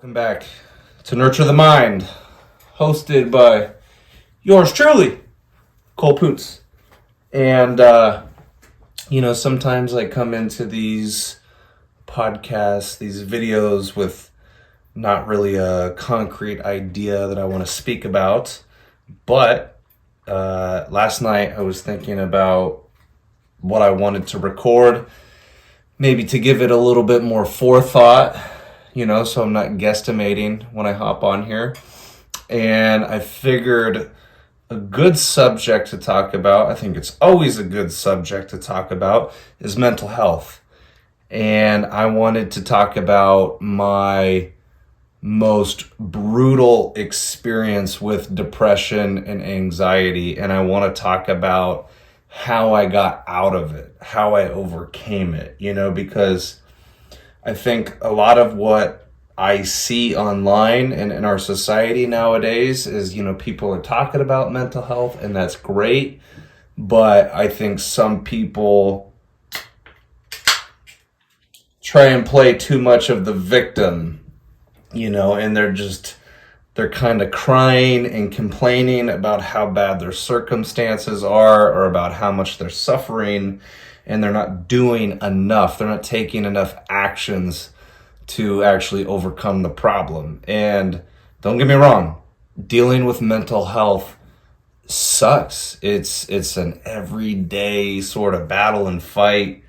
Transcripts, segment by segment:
Welcome back to Nurture the Mind, hosted by yours truly, Cole Poots. And, sometimes I come into these podcasts, these videos with not really a concrete idea that I want to speak about. But last night I was thinking about what I wanted to record, maybe to give it a little bit more forethought, so I'm not guesstimating when I hop on here. And I figured a good subject to talk about, I think it's always a good subject to talk about, is mental health. And I wanted to talk about my most brutal experience with depression and anxiety. And I want to talk about how I got out of it, how I overcame it, because I think a lot of what I see online and in our society nowadays is, people are talking about mental health, and that's great. But I think some people try and play too much of the victim, and they're kind of crying and complaining about how bad their circumstances are or about how much they're suffering, and they're not doing enough. They're not taking enough actions to actually overcome the problem. And don't get me wrong, dealing with mental health sucks. It's an everyday sort of battle and fight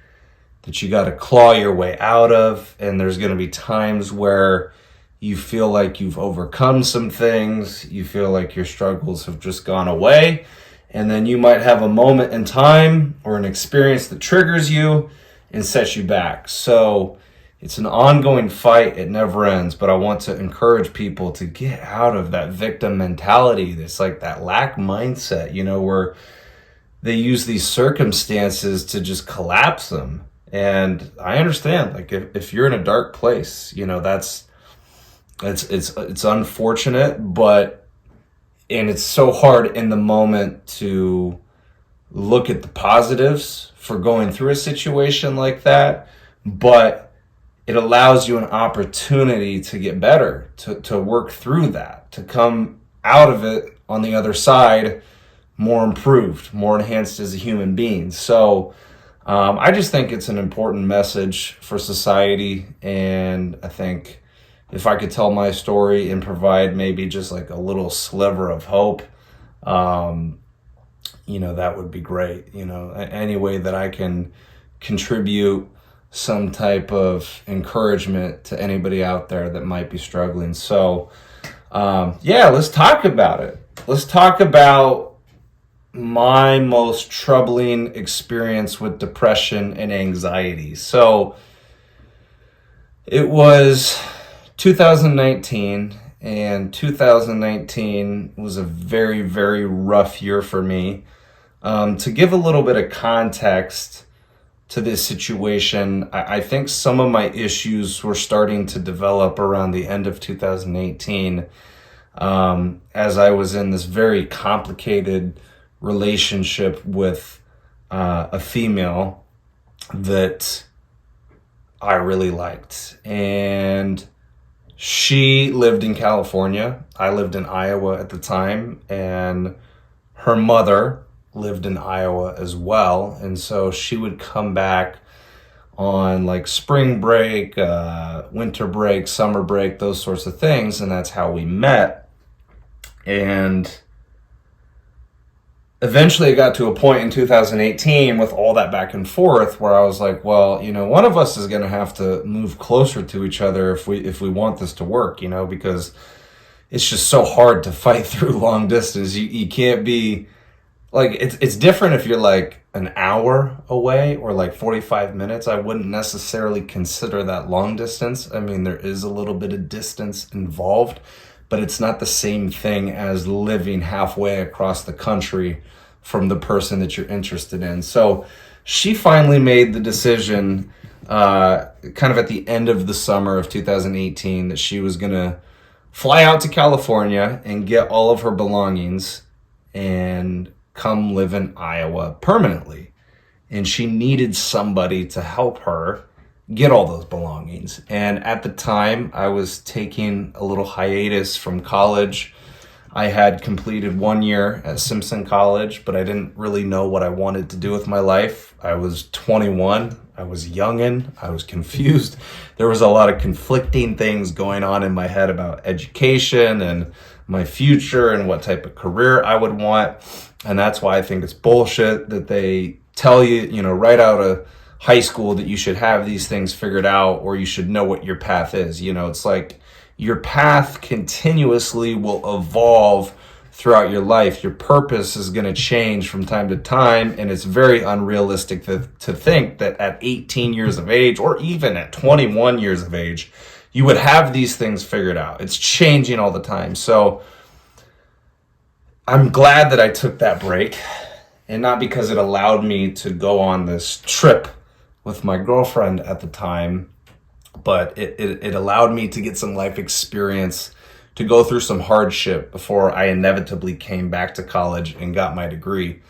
that you got to claw your way out of. And there's going to be times where you feel like you've overcome some things. You feel like your struggles have just gone away. And then you might have a moment in time or an experience that triggers you and sets you back. So it's an ongoing fight. It never ends. But I want to encourage people to get out of that victim mentality. It's like that lack mindset, where they use these circumstances to just collapse them. And I understand, like, if you're in a dark place, it's unfortunate, and it's so hard in the moment to look at the positives for going through a situation like that, but it allows you an opportunity to get better, to work through that, to come out of it on the other side more improved, more enhanced as a human being. So I just think it's an important message for society, and I think if I could tell my story and provide maybe just like a little sliver of hope, that would be great. Any way that I can contribute some type of encouragement to anybody out there that might be struggling. So, let's talk about it. Let's talk about my most troubling experience with depression and anxiety. So it was 2019, and 2019 was a very, very rough year for me. To give a little bit of context to this situation, I think some of my issues were starting to develop around the end of 2018, as I was in this very complicated relationship with a female that I really liked. And she lived in California. I lived in Iowa at the time, and her mother lived in Iowa as well. And so she would come back on like spring break, winter break, summer break, those sorts of things. And that's how we met. And eventually it got to a point in 2018 with all that back and forth where I was like, well, one of us is going to have to move closer to each other if we want this to work, because it's just so hard to fight through long distance. You can't be like, it's different if you're like an hour away or like 45 minutes. I wouldn't necessarily consider that long distance. I mean, there is a little bit of distance involved, but it's not the same thing as living halfway across the country from the person that you're interested in. So she finally made the decision kind of at the end of the summer of 2018 that she was going to fly out to California and get all of her belongings and come live in Iowa permanently. And she needed somebody to help her get all those belongings. And at the time, I was taking a little hiatus from college. I had completed 1 year at Simpson College, but I didn't really know what I wanted to do with my life. I was 21. I was youngin'. I was confused. There was a lot of conflicting things going on in my head about education and my future and what type of career I would want. And that's why I think it's bullshit that they tell you, right out of high school that you should have these things figured out, or you should know what your path is. It's like your path continuously will evolve throughout your life. Your purpose is going to change from time to time, and it's very unrealistic to think that at 18 years of age, or even at 21 years of age, you would have these things figured out. It's changing all the time. So I'm glad that I took that break, and not because it allowed me to go on this trip with my girlfriend at the time, but it allowed me to get some life experience, to go through some hardship before I inevitably came back to college and got my degree.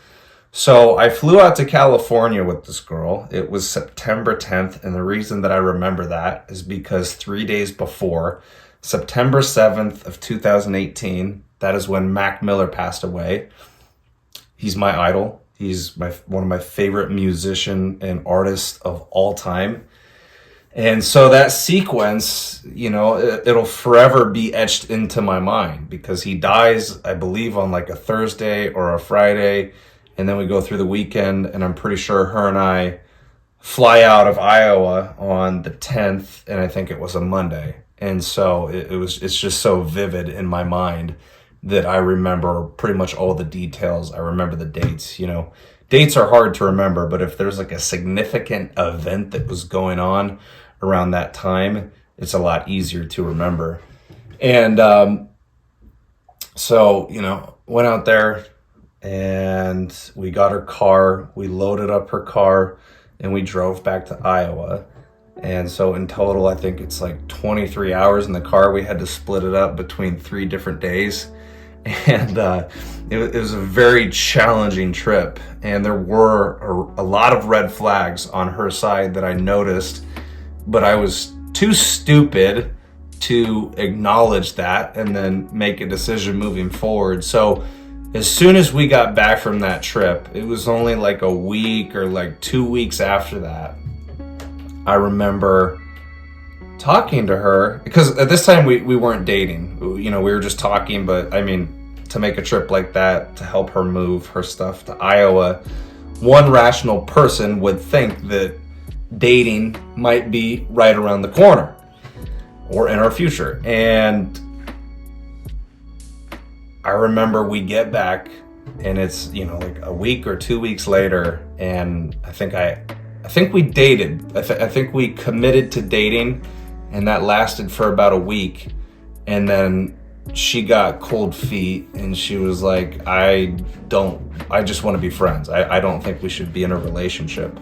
So I flew out to California with this girl. It was September 10th, and the reason that I remember that is because 3 days before, September 7th of 2018, that is when Mac Miller passed away. He's my idol. He's one of my favorite musician and artists of all time. And so that sequence, it'll forever be etched into my mind, because he dies, I believe, on like a Thursday or a Friday. And then we go through the weekend, and I'm pretty sure her and I fly out of Iowa on the 10th, and I think it was a Monday. And so it's just so vivid in my mind that I remember pretty much all the details. I remember the dates. Dates are hard to remember, but if there's like a significant event that was going on around that time, it's a lot easier to remember. And so went out there, and we got her car, we loaded up her car, and we drove back to Iowa. And so in total, I think it's like 23 hours in the car. We had to split it up between 3 different days. And it was a very challenging trip. And there were a lot of red flags on her side that I noticed, but I was too stupid to acknowledge that and then make a decision moving forward. So as soon as we got back from that trip, it was only like a week or like 2 weeks after that, I remember talking to her, because at this time we weren't dating. We were just talking, but I mean, to make a trip like that, to help her move her stuff to Iowa, one rational person would think that dating might be right around the corner or in our future. And I remember we get back, and it's like a week or 2 weeks later, and I think we dated. I think we committed to dating, and that lasted for about a week. And then she got cold feet, and she was like, I just want to be friends. I don't think we should be in a relationship.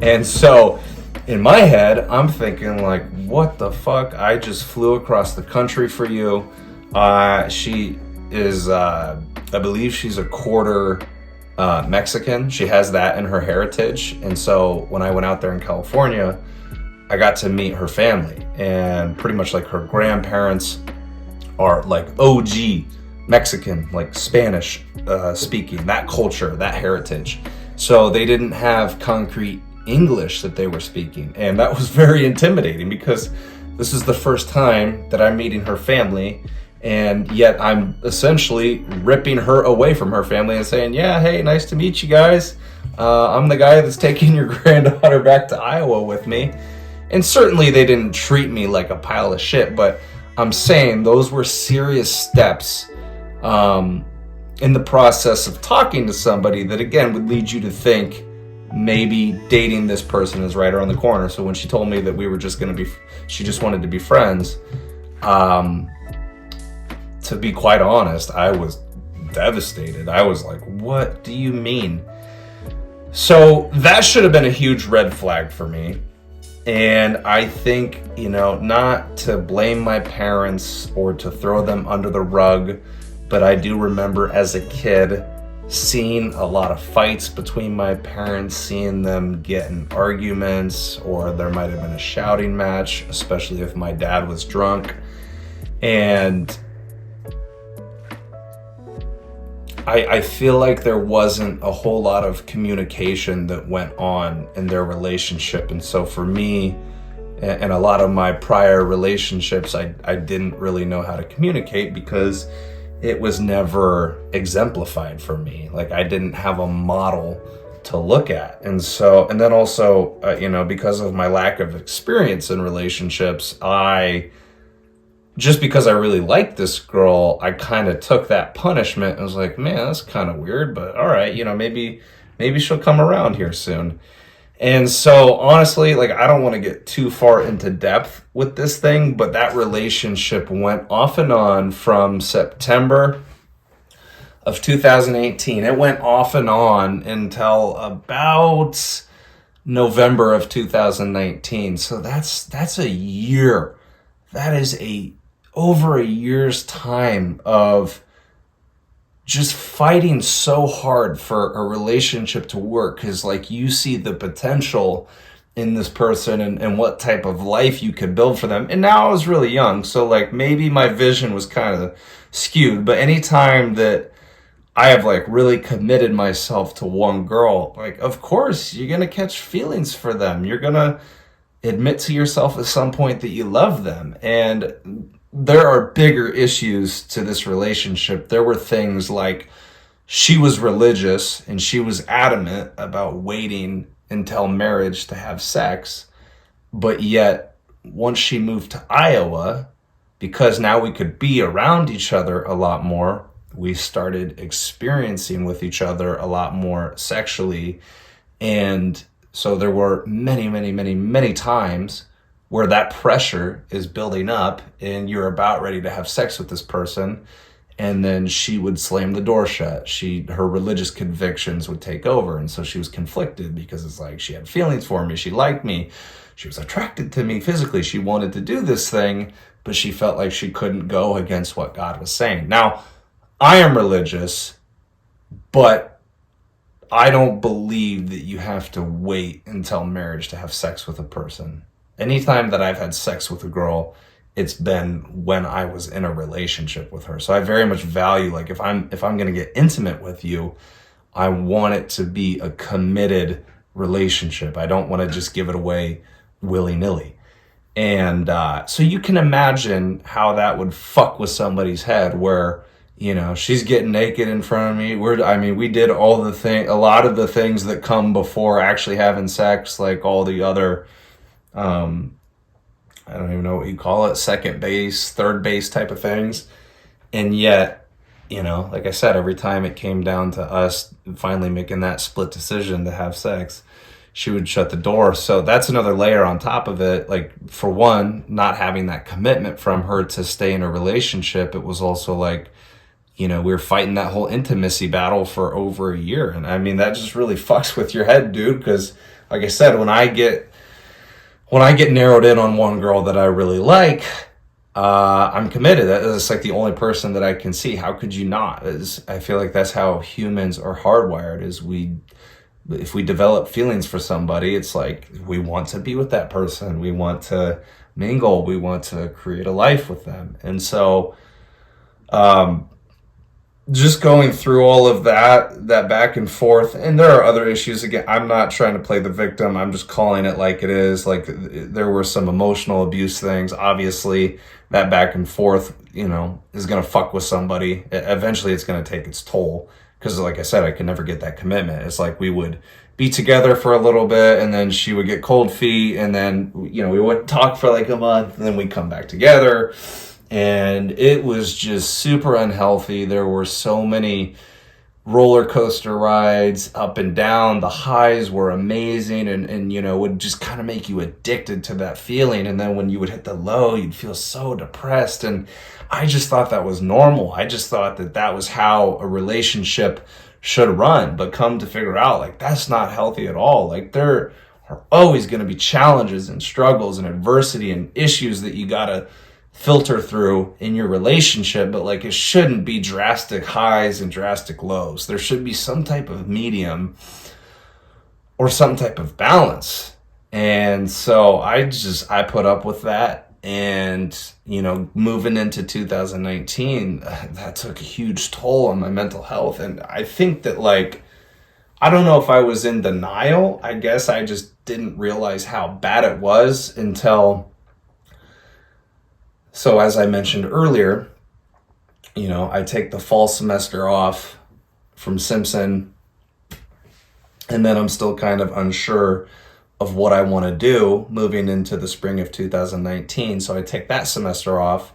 And so in my head, I'm thinking like, what the fuck? I just flew across the country for you. She is, I believe she's a quarter Mexican. She has that in her heritage. And so when I went out there in California, I got to meet her family, and pretty much like her grandparents are like OG Mexican, like Spanish speaking, that culture, that heritage. So they didn't have concrete English that they were speaking. And that was very intimidating, because this is the first time that I'm meeting her family, and yet I'm essentially ripping her away from her family and saying, yeah, hey, nice to meet you guys. I'm the guy that's taking your granddaughter back to Iowa with me. And certainly they didn't treat me like a pile of shit, but I'm saying those were serious steps in the process of talking to somebody that, again, would lead you to think maybe dating this person is right around the corner. So when she told me that we were just going to be, she just wanted to be friends, to be quite honest, I was devastated. I was like, what do you mean? So that should have been a huge red flag for me. And I think, not to blame my parents or to throw them under the rug, but I do remember as a kid seeing a lot of fights between my parents, seeing them get in arguments, or there might have been a shouting match, especially if my dad was drunk. And I feel like there wasn't a whole lot of communication that went on in their relationship. And so for me, and a lot of my prior relationships, I didn't really know how to communicate because it was never exemplified for me. Like, I didn't have a model to look at. And so, and then also, because of my lack of experience in relationships, just because I really liked this girl, I kind of took that punishment and was like, man, that's kind of weird, but all right, maybe she'll come around here soon. And so honestly, like, I don't want to get too far into depth with this thing, but that relationship went off and on from September of 2018. It went off and on until about November of 2019. So that's a year. That is over a year's time of just fighting so hard for a relationship to work, because like, you see the potential in this person and what type of life you could build for them. And now I was really young, so like, maybe my vision was kind of skewed, but anytime that I have like really committed myself to one girl, like, of course you're gonna catch feelings for them. You're gonna admit to yourself at some point that you love them. And there are bigger issues to this relationship. There were things like, she was religious and she was adamant about waiting until marriage to have sex. But yet, once she moved to Iowa, because now we could be around each other a lot more, we started experiencing with each other a lot more sexually. And so there were many, many, many, many times where that pressure is building up and you're about ready to have sex with this person, and then she would slam the door shut. Her religious convictions would take over, and so she was conflicted because it's like, she had feelings for me, she liked me, she was attracted to me physically, she wanted to do this thing, but she felt like she couldn't go against what God was saying. Now, I am religious, but I don't believe that you have to wait until marriage to have sex with a person. Anytime that I've had sex with a girl, it's been when I was in a relationship with her. So I very much value, like, if I'm going to get intimate with you, I want it to be a committed relationship. I don't want to just give it away willy-nilly. And so you can imagine how that would fuck with somebody's head, where, she's getting naked in front of me. We did a lot of the things that come before actually having sex, like all the other, I don't even know what you call it, second base, third base type of things. And yet, like I said, every time it came down to us finally making that split decision to have sex, she would shut the door. So that's another layer on top of it. Like, for one, not having that commitment from her to stay in a relationship, it was also like, we were fighting that whole intimacy battle for over a year. And that just really fucks with your head, dude. Because like I said, when I get narrowed in on one girl that I really like, I'm committed. That's like the only person that I can see. How could you not? I feel like that's how humans are hardwired, if we develop feelings for somebody, it's like, we want to be with that person. We want to mingle. We want to create a life with them. And so, just going through all of that back and forth, and there are other issues. Again, I'm not trying to play the victim. I'm just calling it like it is. Like, there were some emotional abuse things. Obviously, that back and forth, is going to fuck with somebody. Eventually, it's going to take its toll. Because like I said, I could never get that commitment. It's like, we would be together for a little bit, and then she would get cold feet, and then, we wouldn't talk for like a month, and then we'd come back together. And it was just super unhealthy. There were so many roller coaster rides up and down. The highs were amazing and would just kind of make you addicted to that feeling. And then when you would hit the low, you'd feel so depressed. And I just thought that was normal. I just thought that was how a relationship should run. But come to figure out, like, that's not healthy at all. Like, there are always going to be challenges and struggles and adversity and issues that you got to filter through in your relationship, but like it shouldn't be drastic highs and drastic lows. There should be some type of medium or some type of balance. And so I put up with that. And, moving into 2019, that took a huge toll on my mental health. And I think that, I don't know if I was in denial. I guess I just didn't realize how bad it was until, so as I mentioned earlier, I take the fall semester off from Simpson, and then I'm still kind of unsure of what I want to do moving into the spring of 2019. So I take that semester off,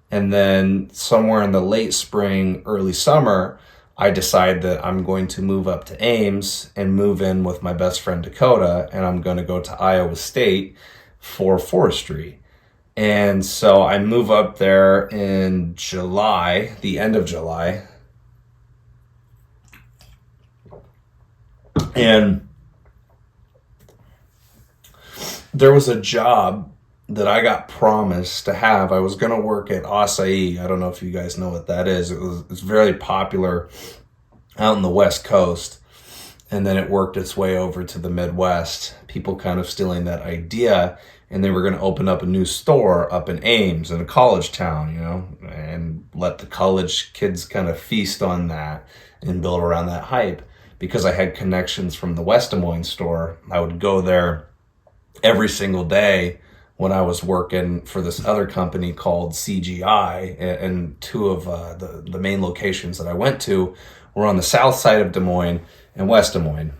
and then somewhere in the late spring, early summer, I decide that I'm going to move up to Ames and move in with my best friend Dakota, and I'm going to go to Iowa State for forestry. And so I move up there in July, the end of July. And there was a job that I got promised to have. I was going to work at Açaí. I don't know if you guys know what that is. It's very popular out in the West Coast. And then it worked its way over to the Midwest. People kind of stealing that idea. And they were going to open up a new store up in Ames, in a college town, and let the college kids kind of feast on that and build around that hype. Because I had connections from the West Des Moines store, I would go there every single day when I was working for this other company called CGI, and two of the main locations that I went to were on the south side of Des Moines and West Des Moines.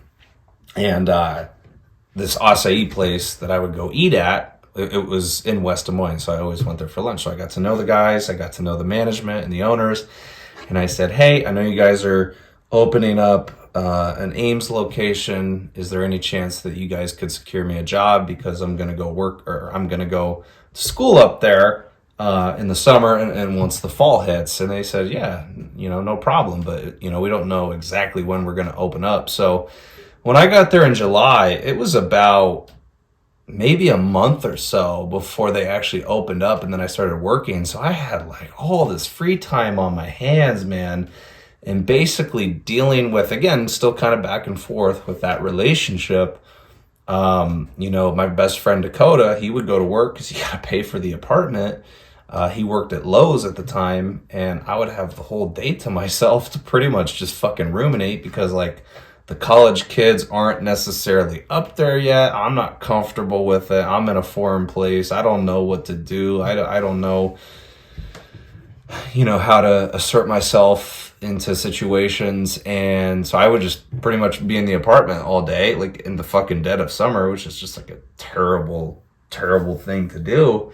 And this Açaí place that I would go eat at, it was in West Des Moines, so I always went there for lunch. So I got to know the guys, I got to know the management and the owners, and I said, hey, I know you guys are opening up an Ames location. Is there any chance that you guys could secure me a job, because I'm going to go work, or I'm going to go to school up there in the summer and once the fall hits? And they said, yeah, no problem, but we don't know exactly when we're going to open up. So when I got there in July, it was about maybe a month or so before they actually opened up, and then I started working. So I had all this free time on my hands, man. And basically dealing with, again, still kind of back and forth with that relationship. My best friend Dakota, he would go to work because he got to pay for the apartment. He worked at Lowe's at the time, and I would have the whole day to myself to pretty much just fucking ruminate, because the college kids aren't necessarily up there yet. I'm not comfortable with it. I'm in a foreign place. I don't know what to do. I don't know, how to assert myself into situations. And so I would just pretty much be in the apartment all day, in the fucking dead of summer, which is just a terrible, terrible thing to do.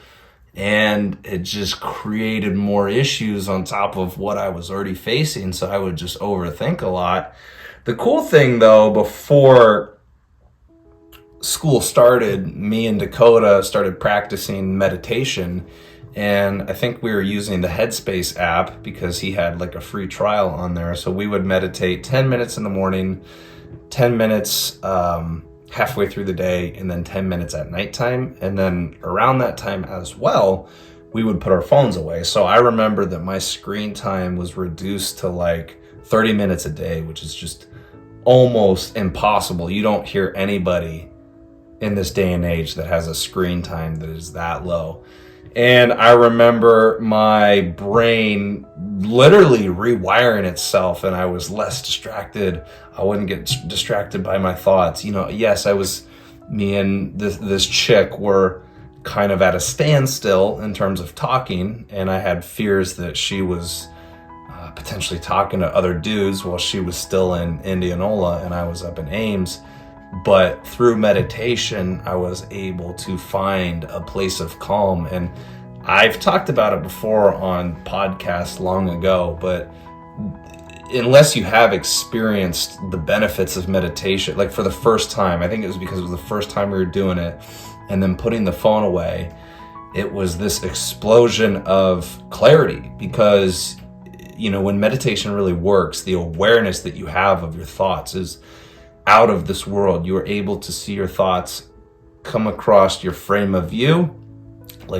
And it just created more issues on top of what I was already facing. So I would just overthink a lot. The cool thing though, before school started, me and Dakota started practicing meditation. And I think we were using the Headspace app because he had a free trial on there. So we would meditate 10 minutes in the morning, 10 minutes halfway through the day, and then 10 minutes at nighttime. And then around that time as well, we would put our phones away. So I remember that my screen time was reduced to 30 minutes a day, which is just almost impossible. You don't hear anybody in this day and age that has a screen time that is that low. And I remember my brain literally rewiring itself, and I was less distracted. I wouldn't get distracted by my thoughts. Yes, me and this chick were kind of at a standstill in terms of talking, and I had fears that she was potentially talking to other dudes while she was still in Indianola and I was up in Ames. But through meditation, I was able to find a place of calm. And I've talked about it before on podcasts long ago, but unless you have experienced the benefits of meditation, for the first time, I think it was because it was the first time we were doing it, and then putting the phone away, it was this explosion of clarity. Because, when meditation really works, the awareness that you have of your thoughts is out of this world. You are able to see your thoughts come across your frame of view,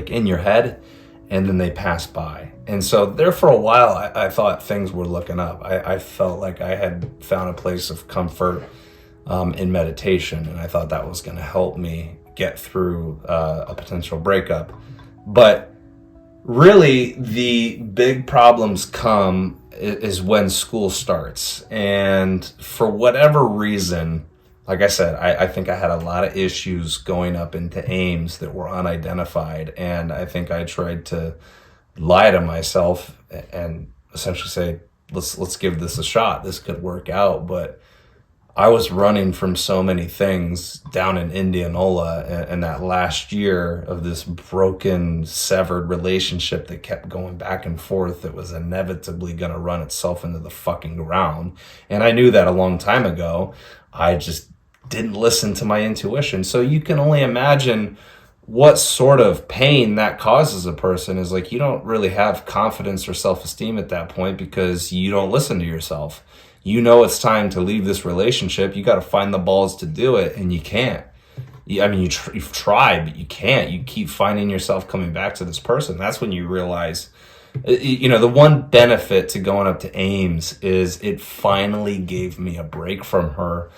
in your head, and then they pass by. And so there for a while, I thought things were looking up. I felt like I had found a place of comfort in meditation, and I thought that was going to help me get through a potential breakup. But really, the big problems come is when school starts. And for whatever reason, like I said, I think I had a lot of issues going up into Ames that were unidentified. And I think I tried to lie to myself and essentially say, let's give this a shot. This could work out. But I was running from so many things down in Indianola, and that last year of this broken, severed relationship that kept going back and forth, that was inevitably going to run itself into the fucking ground. And I knew that a long time ago. I just didn't listen to my intuition. So you can only imagine what sort of pain that causes a person. Is like, you don't really have confidence or self-esteem at that point because you don't listen to yourself. You know it's time to leave this relationship. You got to find the balls to do it, and you can't. You've tried, but you can't. You keep finding yourself coming back to this person. That's when you realize, the one benefit to going up to Ames is it finally gave me a break from her,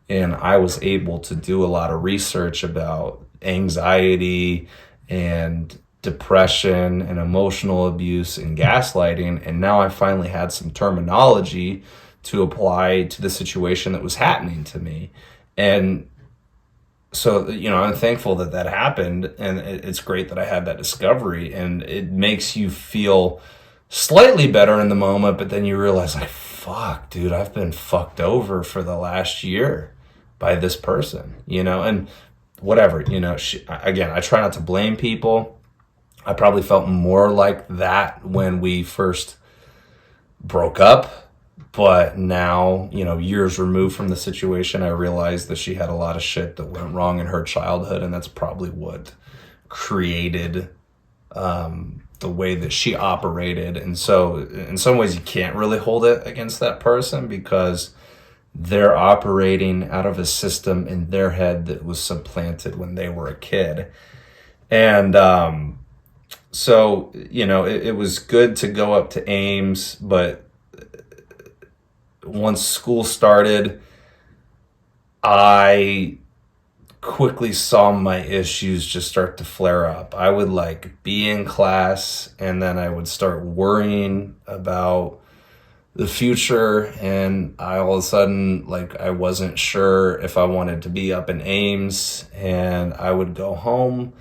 and I was able to do a lot of research about anxiety and depression and emotional abuse and gaslighting. And now I finally had some terminology to apply to the situation that was happening to me. And so, I'm thankful that happened, and it's great that I had that discovery, and it makes you feel slightly better in the moment, but then you realize, like, fuck, dude, I've been fucked over for the last year by this person, and whatever, again, I try not to blame people. I probably felt more like that when we first broke up. But now, years removed from the situation, I realized that she had a lot of shit that went wrong in her childhood, and that's probably what created the way that she operated. And so in some ways, you can't really hold it against that person because they're operating out of a system in their head that was supplanted when they were a kid. And so, it was good to go up to Ames, but once school started, I quickly saw my issues just start to flare up. I would be in class, and then I would start worrying about the future, and I all of a sudden, I wasn't sure if I wanted to be up in Ames, and I would go home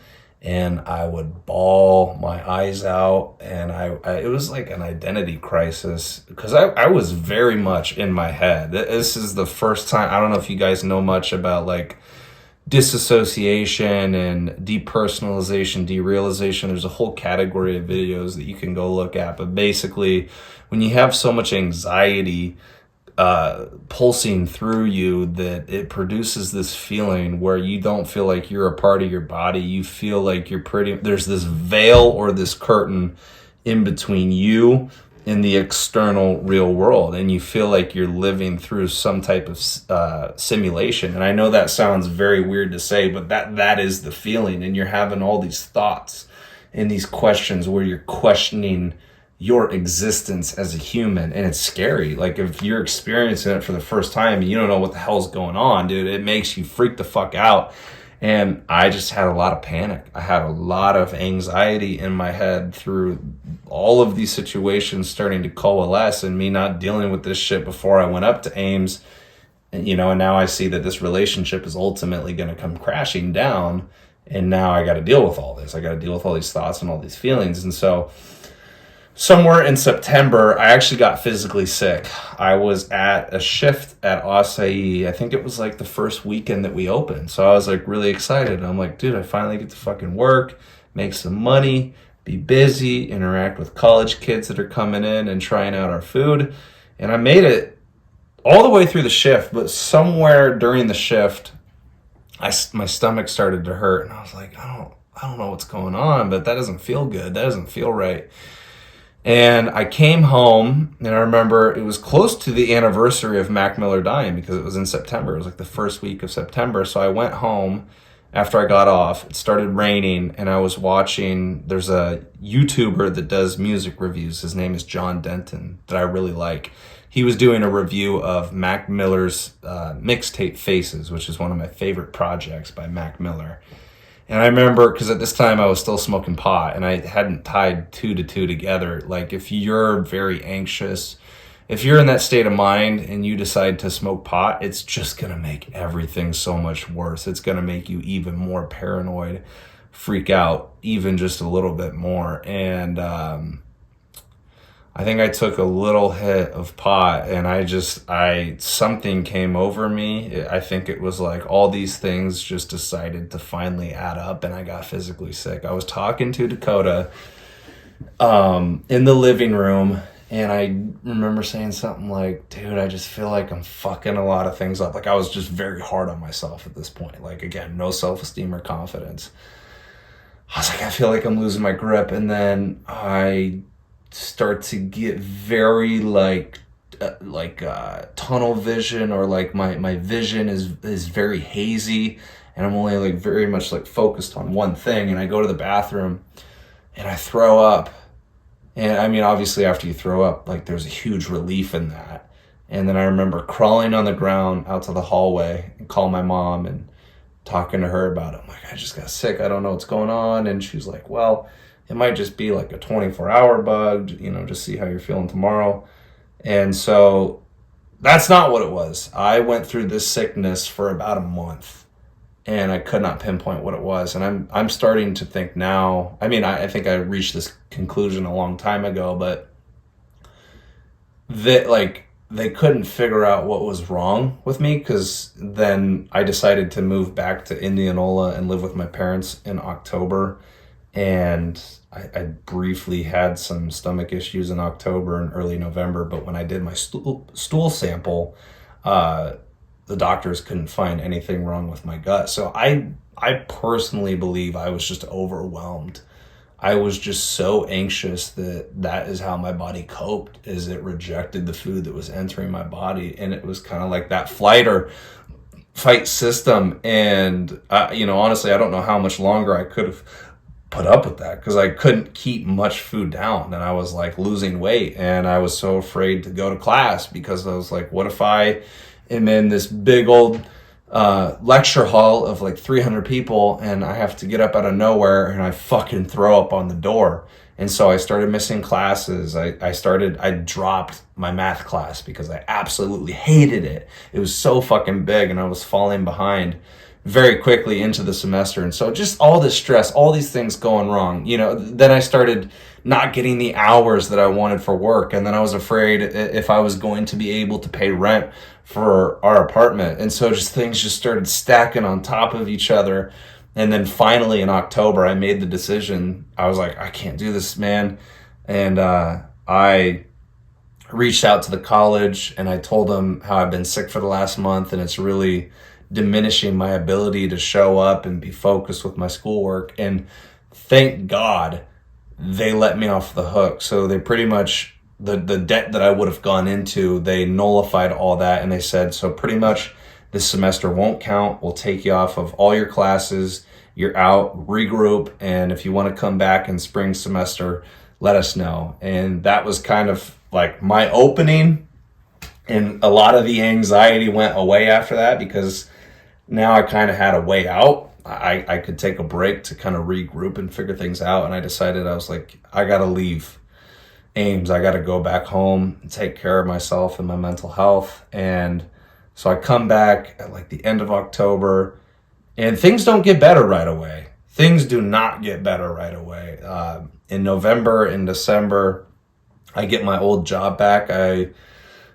and I would bawl my eyes out, and it was like an identity crisis because I was very much in my head. This is the first time. I don't know if you guys know much about disassociation and depersonalization, derealization. There's a whole category of videos that you can go look at, but basically when you have so much anxiety pulsing through you that it produces this feeling where you don't feel like you're a part of your body. You feel like there's this veil or this curtain in between you and the external real world, and you feel like you're living through some type of simulation. And I know that sounds very weird to say, but that is the feeling, and you're having all these thoughts and these questions where you're questioning your existence as a human, and it's scary. If you're experiencing it for the first time and you don't know what the hell's going on, dude, it makes you freak the fuck out. And I just had a lot of panic. I had a lot of anxiety in my head through all of these situations starting to coalesce, and me not dealing with this shit before I went up to Ames. And now I see that this relationship is ultimately going to come crashing down, and now I got to deal with all this. I got to deal with all these thoughts and all these feelings. And so somewhere in September, I actually got physically sick. I was at a shift at Açaí. I think it was the first weekend that we opened. So I was really excited. I'm like, dude, I finally get to fucking work, make some money, be busy, interact with college kids that are coming in and trying out our food. And I made it all the way through the shift, but somewhere during the shift, my stomach started to hurt. And I was like, I don't know what's going on, but that doesn't feel good. That doesn't feel right. And I came home, and I remember it was close to the anniversary of Mac Miller dying because it was in September. It was the first week of September. So I went home after I got off. It started raining, and I was watching, there's a YouTuber that does music reviews. His name is John Denton, that I really like. He was doing a review of Mac Miller's mixtape Faces, which is one of my favorite projects by Mac Miller. And I remember, because at this time I was still smoking pot, and I hadn't tied two to two together. Like, if you're very anxious, if you're in that state of mind and you decide to smoke pot, it's just going to make everything so much worse. It's going to make you even more paranoid, freak out even just a little bit more. And I think I took a little hit of pot, and something came over me. I think it was like all these things just decided to finally add up, and I got physically sick. I was talking to Dakota in the living room, and I remember saying something like, dude, I just feel like I'm fucking a lot of things up. Like, I was just very hard on myself at this point. Like, again, no self-esteem or confidence. I was like, I feel like I'm losing my grip. And then I start to get very tunnel vision, or like my vision is very hazy, and I'm only like very much like focused on one thing. And I go to the bathroom and I throw up. And I mean, obviously after you throw up, like, there's a huge relief in that. And then I remember crawling on the ground out to the hallway and calling my mom and talking to her about it. I'm like, I just got sick. I don't know what's going on. And she's like, well, it might just be like a 24-hour bug, just see how you're feeling tomorrow. And so that's not what it was. I went through this sickness for about a month, and I could not pinpoint what it was. And I'm starting to think now, I mean, I think I reached this conclusion a long time ago, but they couldn't figure out what was wrong with me, because then I decided to move back to Indianola and live with my parents in October. And I briefly had some stomach issues in October and early November, but when I did my stool sample, the doctors couldn't find anything wrong with my gut. So I personally believe I was just overwhelmed. I was just so anxious that is how my body coped, is it rejected the food that was entering my body. And it was kind of like that flight or fight system. And, honestly, I don't know how much longer I could have put up with that, because I couldn't keep much food down, and I was like losing weight, and I was so afraid to go to class, because I was like, what if I am in this big old lecture hall of like 300 people, and I have to get up out of nowhere and I fucking throw up on the door. And so I started missing classes. I dropped my math class because I absolutely hated it. It was so fucking big, and I was falling behind very quickly into the semester. And so just all this stress, all these things going wrong, then I started not getting the hours that I wanted for work. And then I was afraid if I was going to be able to pay rent for our apartment. And so things just started stacking on top of each other. And then finally in October, I made the decision. I was like, I can't do this, man. And I reached out to the college, and I told them how I've been sick for the last month, and it's really diminishing my ability to show up and be focused with my schoolwork. And thank God they let me off the hook. So they pretty much, the debt that I would have gone into, they nullified all that. And they said, so pretty much this semester won't count. We'll take you off of all your classes. You're out, regroup. And if you want to come back in spring semester, let us know. And that was kind of like my opening. And a lot of the anxiety went away after that, because now I kind of had a way out. I could take a break to kind of regroup and figure things out. And I decided, I was like, I got to leave Ames. I got to go back home and take care of myself and my mental health. And so I come back at like the end of October, and things don't get better right away. Things do not get better right away. In November and December, I get my old job back. I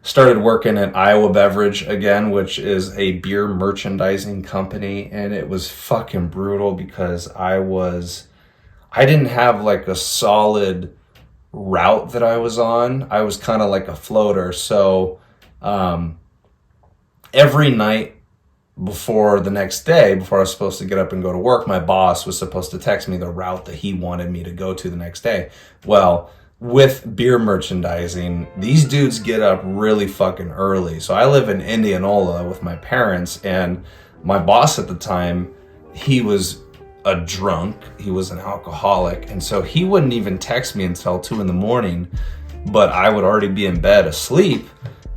started working at Iowa Beverage again, which is a beer merchandising company. And it was fucking brutal, because I didn't have like a solid route that I was on. I was kind of like a floater. So every night before the next day, before I was supposed to get up and go to work, my boss was supposed to text me the route that he wanted me to go to the next day. Well, with beer merchandising, these dudes get up really fucking early. So I live in Indianola with my parents, and my boss at the time, he was a drunk, he was an alcoholic, and so he wouldn't even text me until 2 a.m, but I would already be in bed asleep.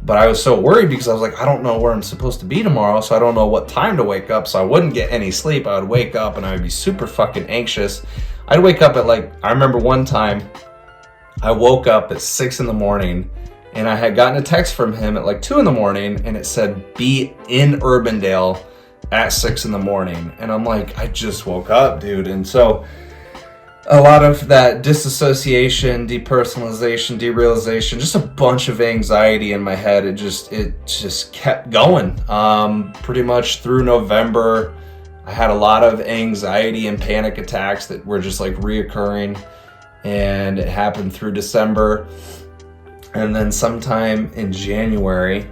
But I was so worried because I was like, I don't know where I'm supposed to be tomorrow, so I don't know what time to wake up, so I wouldn't get any sleep. I would wake up and I would be super fucking anxious. I'd wake up at I remember one time I woke up at 6 a.m, and I had gotten a text from him at 2 a.m, and it said, be in Urbandale at 6 a.m. And I'm like, I just woke up, dude. And so a lot of that disassociation, depersonalization, derealization, just a bunch of anxiety in my head. It just kept going. Pretty much through November, I had a lot of anxiety and panic attacks that were just reoccurring, and it happened through December. And then sometime in January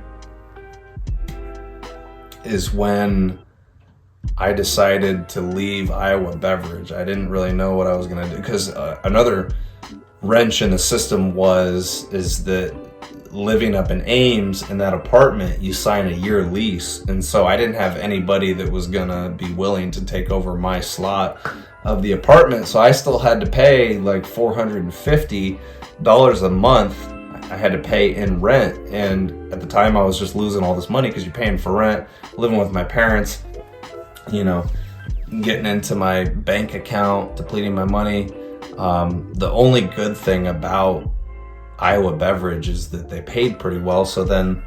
is when I decided to leave Iowa Beverage. I didn't really know what I was going to do, because another wrench in the system is that living up in Ames in that apartment, you sign a year lease. And so I didn't have anybody that was going to be willing to take over my slot of the apartment. So I still had to pay $450 a month. I had to pay in rent. And at the time I was just losing all this money because you're paying for rent, living with my parents, getting into my bank account, depleting my money. The only good thing about Iowa Beverage is that they paid pretty well. So then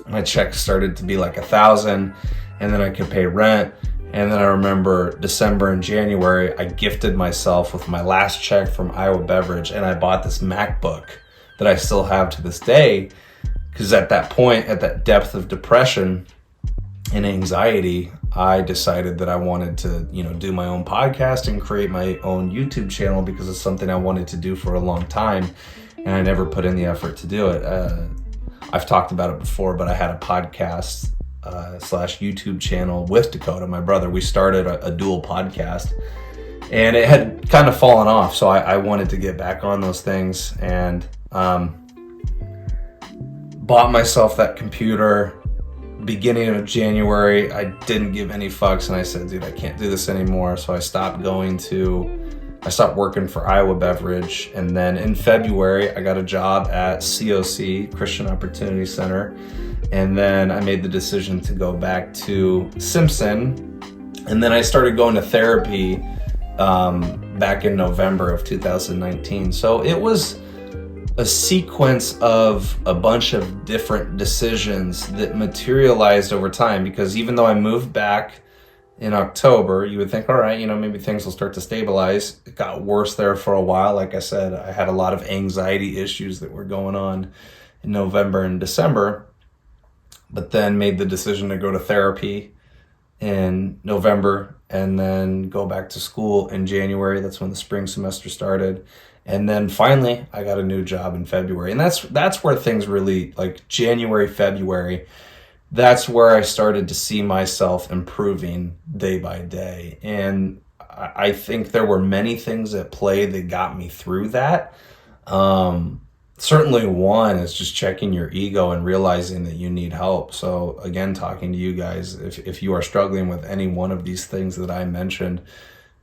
my check started to be $1,000, and then I could pay rent. And then I remember December and January, I gifted myself with my last check from Iowa Beverage, and I bought this MacBook that I still have to this day. Because at that point, at that depth of depression and anxiety, I decided that I wanted to, do my own podcast and create my own YouTube channel, because it's something I wanted to do for a long time, and I never put in the effort to do it. I've talked about it before, but I had a podcast slash YouTube channel with Dakota, my brother. We started a dual podcast, and it had kind of fallen off, so I wanted to get back on those things, and bought myself that computer. Beginning of January, I didn't give any fucks, and I said, dude, I can't do this anymore. So I stopped working for Iowa Beverage. And then in February, I got a job at COC, Christian Opportunity Center. And then I made the decision to go back to Simpson. And then I started going to therapy back in November of 2019. So it was a sequence of a bunch of different decisions that materialized over time, because even though I moved back in October, you would think, all right, maybe things will start to stabilize. It got worse there for a while. Like I said, I had a lot of anxiety issues that were going on in November and December, but then made the decision to go to therapy in November and then go back to school in January. That's when the spring semester started. And then finally, I got a new job in February. And that's where things really, January, February, that's where I started to see myself improving day by day. And I think there were many things at play that got me through that. Certainly one is just checking your ego and realizing that you need help. So again, talking to you guys, if you are struggling with any one of these things that I mentioned,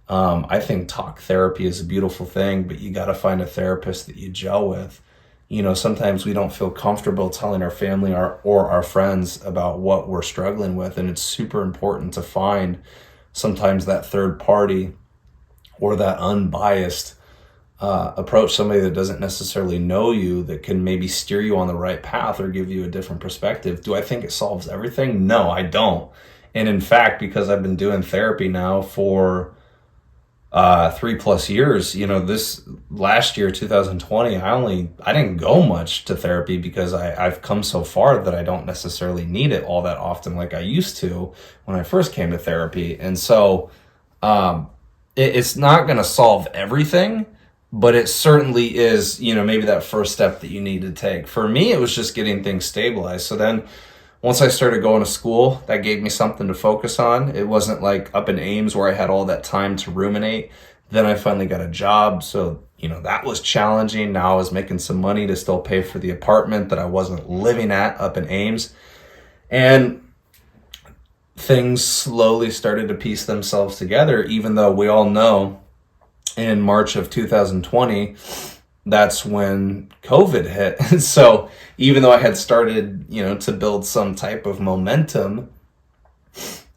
I think talk therapy is a beautiful thing, but you got to find a therapist that you gel with. Sometimes we don't feel comfortable telling our family or our friends about what we're struggling with. And it's super important to find sometimes that third party or that unbiased approach, somebody that doesn't necessarily know you, that can maybe steer you on the right path or give you a different perspective. Do I think it solves everything? No, I don't. And in fact, because I've been doing therapy now for 3+ years, this last year, 2020, I didn't go much to therapy because I've come so far that I don't necessarily need it all that often like I used to when I first came to therapy. And so it's not going to solve everything, but it certainly is, maybe that first step that you need to take. For me, it was just getting things stabilized. So then once I started going to school, that gave me something to focus on. It wasn't like up in Ames where I had all that time to ruminate. Then I finally got a job. So, that was challenging. Now I was making some money to still pay for the apartment that I wasn't living at up in Ames. And things slowly started to piece themselves together, even though we all know in March of 2020, that's when COVID hit. So even though I had started, to build some type of momentum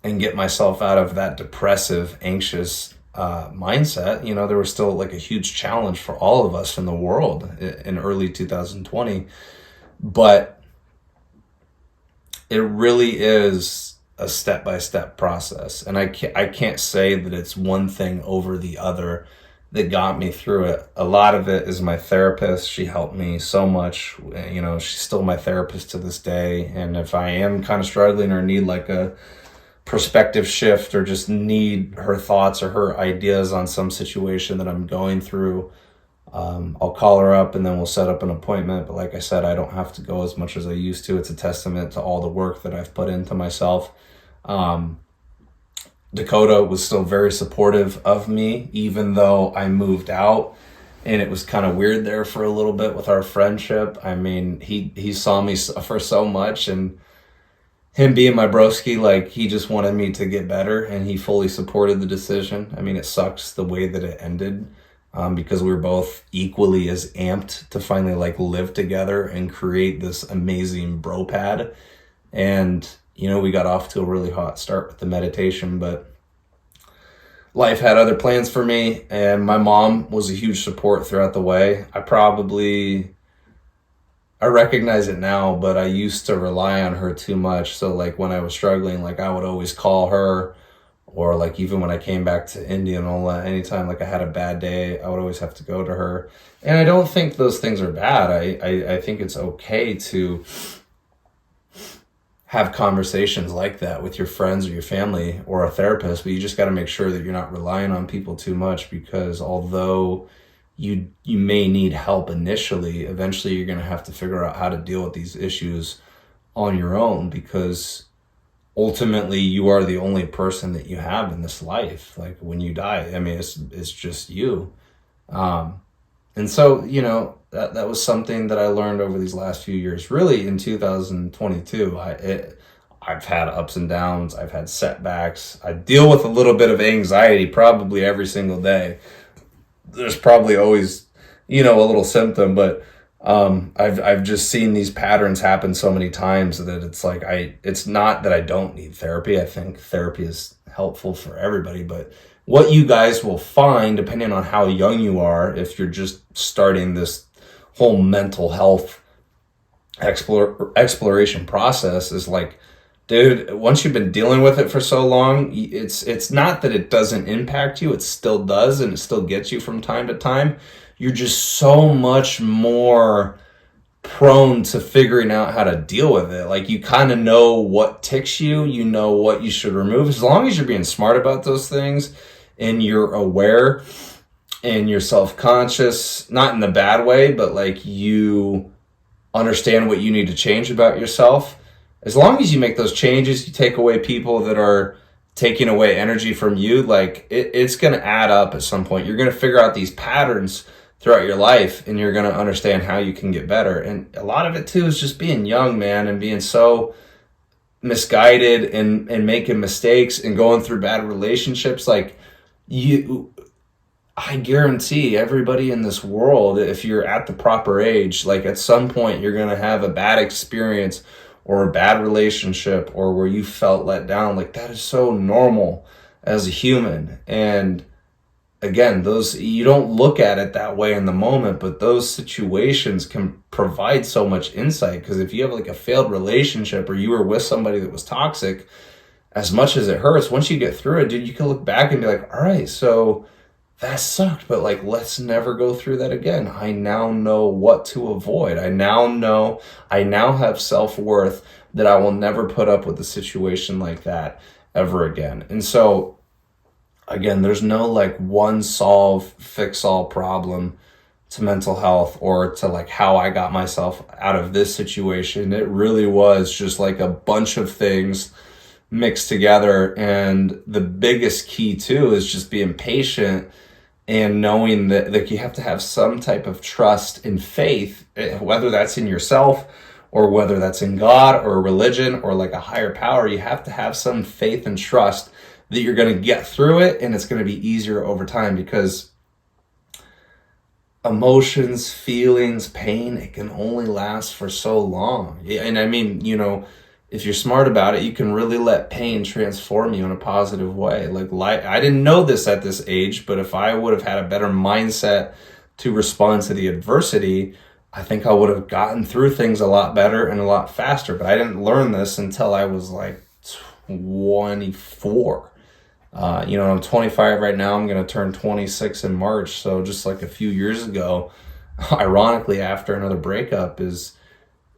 and get myself out of that depressive, anxious mindset, there was still like a huge challenge for all of us in the world in early 2020. But it really is a step-by-step process. And I can't say that it's one thing over the other that got me through it. A lot of it is my therapist. She helped me so much. She's still my therapist to this day. And if I am kind of struggling or need like a perspective shift or just need her thoughts or her ideas on some situation that I'm going through, I'll call her up and then we'll set up an appointment. But like I said, I don't have to go as much as I used to. It's a testament to all the work that I've put into myself. Dakota was still very supportive of me, even though I moved out, and it was kind of weird there for a little bit with our friendship. I mean, he saw me suffer so much, and him being my broski, like, he just wanted me to get better, and he fully supported the decision. I mean, it sucks the way that it ended, because we were both equally as amped to finally like live together and create this amazing bro pad. And we got off to a really hot start with the meditation, but life had other plans for me, and my mom was a huge support throughout the way. I recognize it now, but I used to rely on her too much. So like when I was struggling, like I would always call her, or like even when I came back to Indianola, anytime like I had a bad day, I would always have to go to her. And I don't think those things are bad. I think it's okay to have conversations like that with your friends or your family or a therapist, but you just got to make sure that you're not relying on people too much, because although you may need help initially, eventually you're going to have to figure out how to deal with these issues on your own, because ultimately you are the only person that you have in this life. Like when you die, I mean, it's just you. And so, that was something that I learned over these last few years. Really, in 2022, I've had ups and downs. I've had setbacks. I deal with a little bit of anxiety probably every single day. There's probably always, a little symptom, but I've just seen these patterns happen so many times that it's like it's not that I don't need therapy. I think therapy is helpful for everybody, but what you guys will find, depending on how young you are, if you're just starting this whole mental health exploration process, is like, dude, once you've been dealing with it for so long, it's not that it doesn't impact you. It still does, and it still gets you from time to time. You're just so much more prone to figuring out how to deal with it. Like, you kind of know what ticks you, what you should remove. As long as you're being smart about those things and you're aware and you're self-conscious, not in the bad way, but like you understand what you need to change about yourself. As long as you make those changes, you take away people that are taking away energy from you, like it's going to add up at some point. You're going to figure out these patterns throughout your life, and you're going to understand how you can get better. And a lot of it too is just being young, man, and being so misguided and making mistakes and going through bad relationships. Like, I guarantee everybody in this world, if you're at the proper age, like at some point you're going to have a bad experience or a bad relationship or where you felt let down. Like, that is so normal as a human. And again, you don't look at it that way in the moment, but those situations can provide so much insight. Because if you have like a failed relationship or you were with somebody that was toxic, as much as it hurts, once you get through it, dude, you can look back and be like, all right, so that sucked, but like, let's never go through that again. I now know what to avoid. I now have self-worth that I will never put up with a situation like that ever again. And so, again, there's no like one fix all problem to mental health or to like how I got myself out of this situation. It really was just like a bunch of things mixed together. And the biggest key too is just being patient and knowing that like you have to have some type of trust and faith, whether that's in yourself or whether that's in God or religion or like a higher power, you have to have some faith and trust that you're going to get through it, and it's going to be easier over time, because emotions, feelings, pain, it can only last for so long. And I mean, if you're smart about it, you can really let pain transform you in a positive way. Like I didn't know this at this age, but if I would have had a better mindset to respond to the adversity, I think I would have gotten through things a lot better and a lot faster. But I didn't learn this until I was like 24. I'm 25 right now. I'm going to turn 26 in March. So just like a few years ago, ironically, after another breakup, is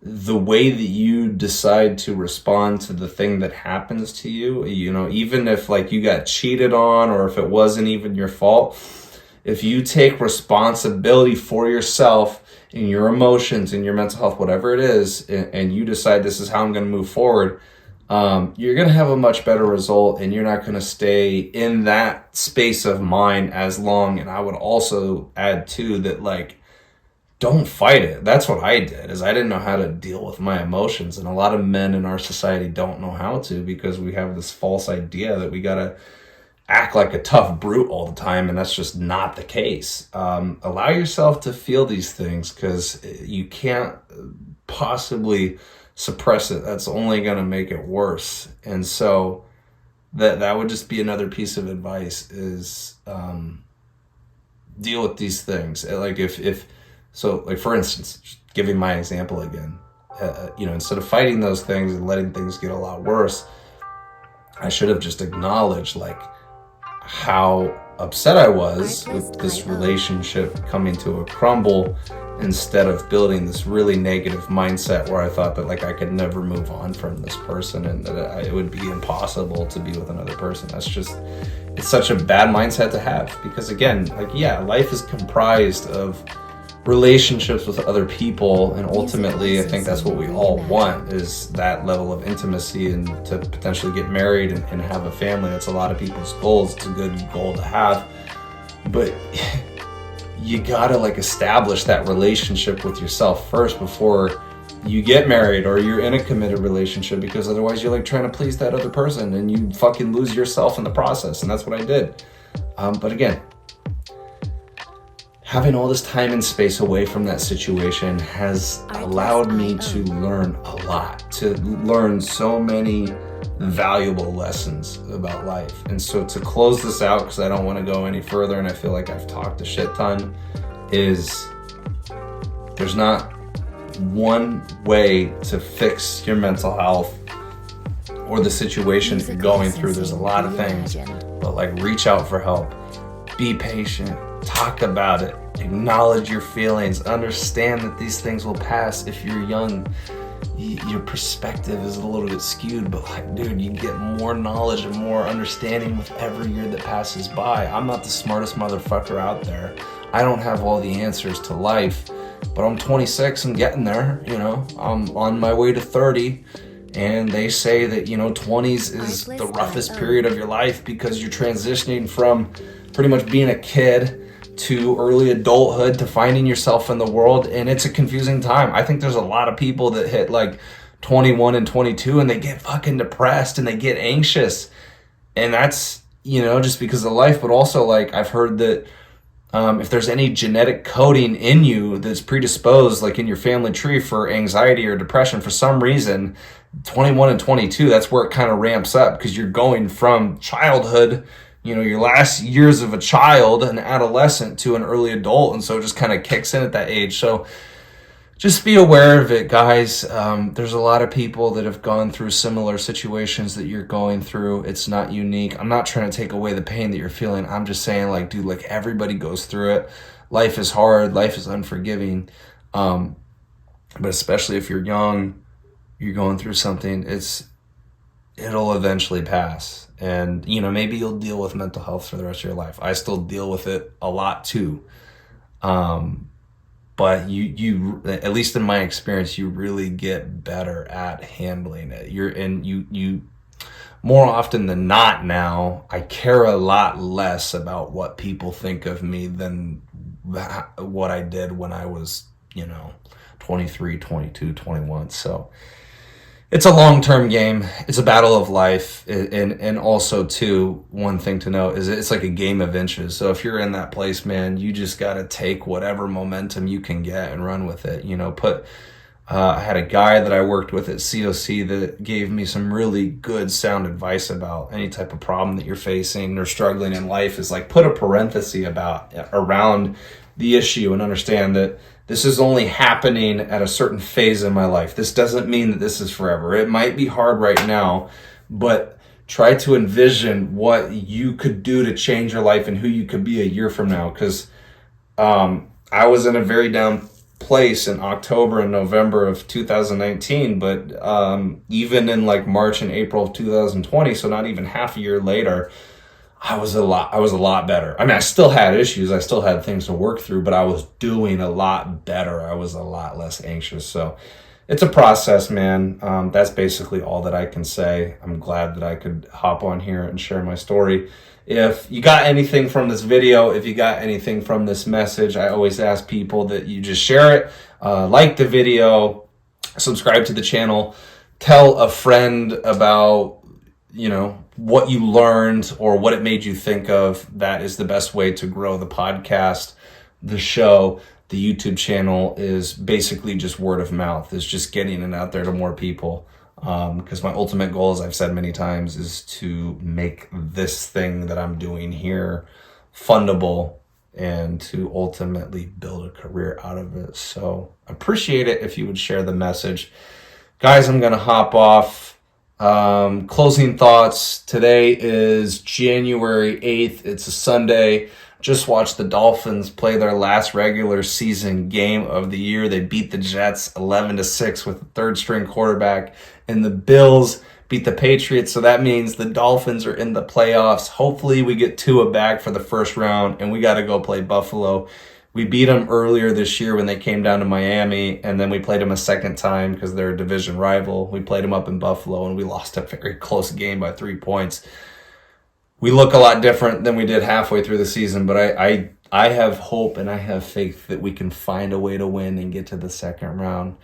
the way that you decide to respond to the thing that happens to you, even if like you got cheated on or if it wasn't even your fault, if you take responsibility for yourself and your emotions and your mental health, whatever it is, and you decide this is how I'm going to move forward, you're going to have a much better result, and you're not going to stay in that space of mind as long. And I would also add too that, like, don't fight it. That's what I did, is I didn't know how to deal with my emotions. And a lot of men in our society don't know how to, because we have this false idea that we got to act like a tough brute all the time. And that's just not the case. Allow yourself to feel these things, because you can't possibly suppress it. That's only going to make it worse. And so that would just be another piece of advice, is deal with these things. Like so like, for instance, just giving my example again, instead of fighting those things and letting things get a lot worse, I should have just acknowledged like how upset I was with this relationship coming to a crumble, instead of building this really negative mindset where I thought that like I could never move on from this person, and that it would be impossible to be with another person. It's such a bad mindset to have, because again, like, yeah, life is comprised of relationships with other people, and ultimately I think that's what we all want, is that level of intimacy, and to potentially get married and have a family. That's a lot of people's goals. It's a good goal to have, but you gotta like establish that relationship with yourself first before you get married or you're in a committed relationship, because otherwise you're like trying to please that other person and you fucking lose yourself in the process. And that's what I did. But again, having all this time and space away from that situation has allowed me to learn a lot, to learn so many valuable lessons about life. And so to close this out, because I don't want to go any further and I feel like I've talked a shit ton, is there's not one way to fix your mental health or the situation you're going through. There's a lot of things, but like, reach out for help, be patient, talk about it, acknowledge your feelings, understand that these things will pass. If you're young, your perspective is a little bit skewed, but like, dude, you get more knowledge and more understanding with every year that passes by. I'm not the smartest motherfucker out there. I don't have all the answers to life, but I'm 26 and getting there. I'm on my way to 30, and they say that 20s is the roughest period of your life, because you're transitioning from pretty much being a kid to early adulthood to finding yourself in the world, and it's a confusing time. I think there's a lot of people that hit like 21 and 22 and they get fucking depressed and they get anxious, and that's just because of life. But also, like, I've heard that if there's any genetic coding in you that's predisposed, like in your family tree, for anxiety or depression, for some reason 21 and 22, that's where it kind of ramps up, because you're going from childhood, your last years of a child, an adolescent, to an early adult. And so it just kind of kicks in at that age. So just be aware of it, guys. There's a lot of people that have gone through similar situations that you're going through. It's not unique. I'm not trying to take away the pain that you're feeling. I'm just saying, like, dude, like, everybody goes through it. Life is hard. Life is unforgiving. But especially if you're young, you're going through something, it'll eventually pass. And, maybe you'll deal with mental health for the rest of your life. I still deal with it a lot too. But you, at least in my experience, you really get better at handling it. You more often than not now, I care a lot less about what people think of me than what I did when I was, 23, 22, 21. So it's a long-term game. It's a battle of life. And also, too, one thing to note is it's like a game of inches. So if you're in that place, man, you just got to take whatever momentum you can get and run with it. I had a guy that I worked with at COC that gave me some really good sound advice about any type of problem that you're facing or struggling in life, is like put a parenthesis around the issue and understand that this is only happening at a certain phase in my life. This doesn't mean that this is forever. It might be hard right now, but try to envision what you could do to change your life and who you could be a year from now. Because I was in a very down place in October and November of 2019, but even in like March and April of 2020, so not even half a year later, I was a lot better. I mean, I still had issues, I still had things to work through, but I was doing a lot better. I was a lot less anxious. So it's a process, man. That's basically all that I can say. I'm glad that I could hop on here and share my story. If you got anything from this video, if you got anything from this message, I always ask people that you just share it, like the video, subscribe to the channel, tell a friend about, what you learned or what it made you think of. That is the best way to grow the podcast, the show. The YouTube channel is basically just word of mouth. It's just getting it out there to more people. Because my ultimate goal, as I've said many times, is to make this thing that I'm doing here fundable and to ultimately build a career out of it. So appreciate it if you would share the message. Guys, I'm going to hop off. Closing thoughts. Today is January 8th. It's a Sunday. Just watched the Dolphins play their last regular season game of the year. They beat the Jets 11-6 with a third-string quarterback, and the Bills beat the Patriots. So that means the Dolphins are in the playoffs. Hopefully we get Tua back for the first round, and we got to go play Buffalo. We beat them earlier this year when they came down to Miami, and then we played them a second time because they're a division rival. We played them up in Buffalo, and we lost a very close game by 3 points. We look a lot different than we did halfway through the season, but I have hope and I have faith that we can find a way to win and get to the second round.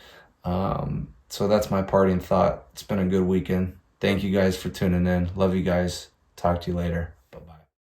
So that's my parting thought. It's been a good weekend. Thank you guys for tuning in. Love you guys. Talk to you later.